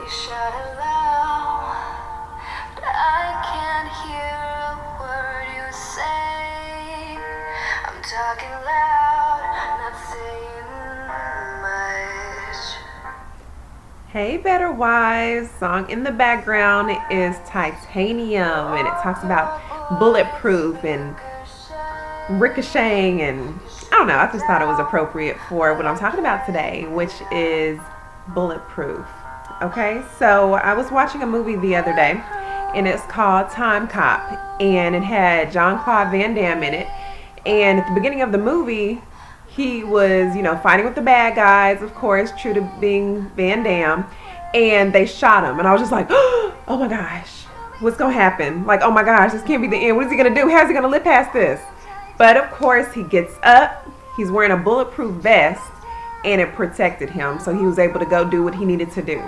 shout it loud, but I can't hear a word you say. I'm talking loud, not saying much. Hey, Better Wives. Song in the background is Titanium, and it talks about bulletproof and ricocheting, and I don't know, I just thought it was appropriate for what I'm talking about today, which is bulletproof. Okay, so I was watching a movie the other day, and it's called Time Cop, and it had Jean-Claude Van Damme in it. And at the beginning of the movie, he was, fighting with the bad guys, of course, true to being Van Damme, and they shot him. And I was just like, oh my gosh, what's gonna happen? Like, oh my gosh, this can't be the end. What is he gonna do? How's he gonna live past this? But of course, he gets up, he's wearing a bulletproof vest, and it protected him, so he was able to go do what he needed to do.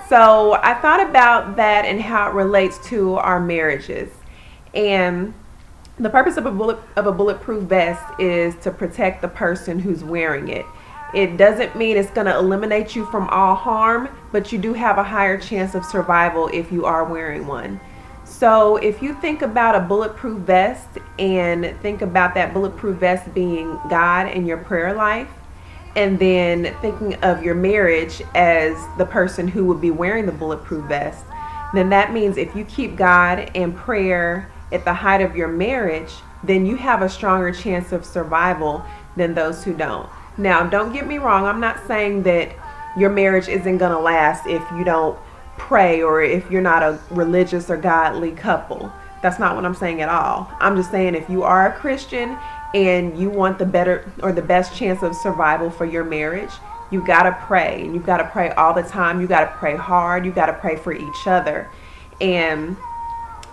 So I thought about that and how it relates to our marriages. And the purpose of a bulletproof vest is to protect the person who's wearing it. It doesn't mean it's going to eliminate you from all harm, but you do have a higher chance of survival if you are wearing one. So if you think about a bulletproof vest and think about that bulletproof vest being God and your prayer life, and then thinking of your marriage as the person who would be wearing the bulletproof vest, then that means if you keep God and prayer at the height of your marriage, then you have a stronger chance of survival than those who don't. Now, don't get me wrong. I'm not saying that your marriage isn't going to last if you don't pray or if you're not a religious or godly couple. That's not what I'm saying at all. I'm just saying if you are a Christian and you want the better or the best chance of survival for your marriage, you've got to pray. And you've got to pray all the time. You've got to pray hard. You've got to pray for each other. And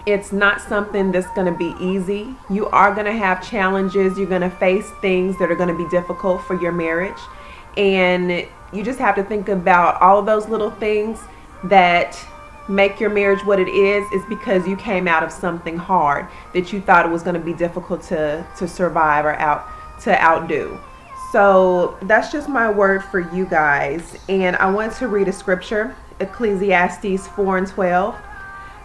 it's not something that's going to be easy. You are going to have challenges. You're going to face things that are going to be difficult for your marriage. And you just have to think about all of those little things that make your marriage what it is because you came out of something hard that you thought it was going to be difficult to survive or outdo. So that's just my word for you guys. And I want to read a scripture, Ecclesiastes 4:12.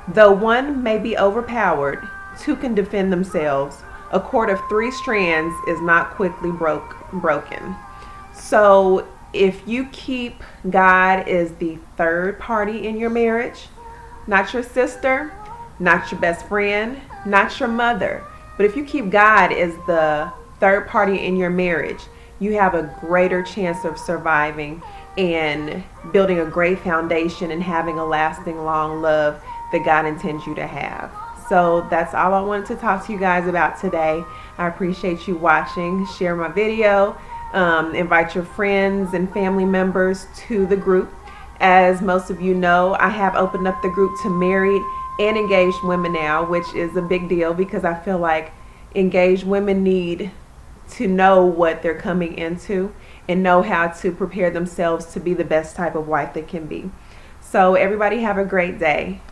Though one may be overpowered, two can defend themselves. A cord of 3 strands is not quickly broken. So if you keep God as the third party in your marriage, not your sister, not your best friend, not your mother, but if you keep God as the third party in your marriage, you have a greater chance of surviving and building a great foundation and having a lasting, long love that God intends you to have. So that's all I wanted to talk to you guys about today. I appreciate you watching. Share my video. Invite your friends and family members to the group. As most of you know, I have opened up the group to married and engaged women now, which is a big deal because I feel like engaged women need to know what they're coming into and know how to prepare themselves to be the best type of wife they can be. So everybody have a great day.